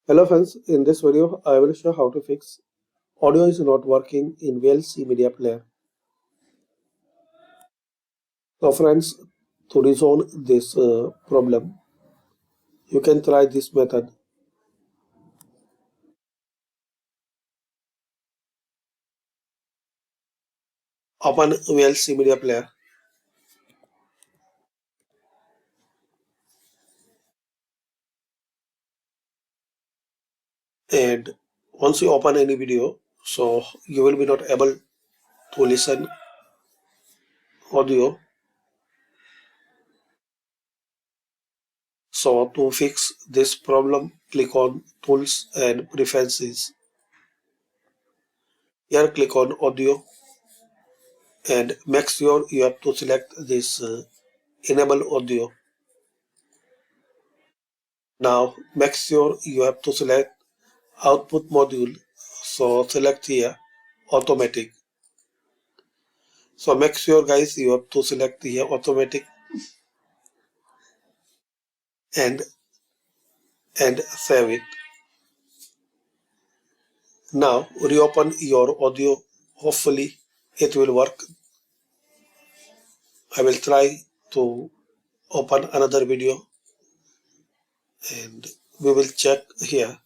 Hello friends, in this video I will show how to fix audio is not working in VLC media player. So friends, to resolve this problem, you can try this method. Open VLC media player and once you open any video, so you will be not able to listen audio. So to fix this problem, click on Tools and Preferences. Here click on Audio and make sure you have to select this Enable Audio. Now make sure you have to select output module. So select here automatic. So make sure guys you have to select here automatic and save it. Now reopen your audio. Hopefully it will work. I will try to open another video and we will check here.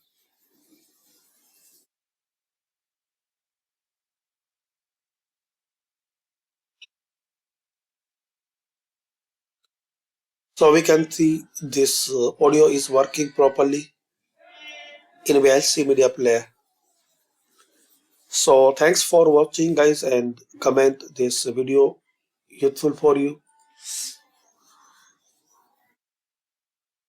So we can see this audio is working properly in VLC media player. So thanks for watching guys and comment this video useful for you.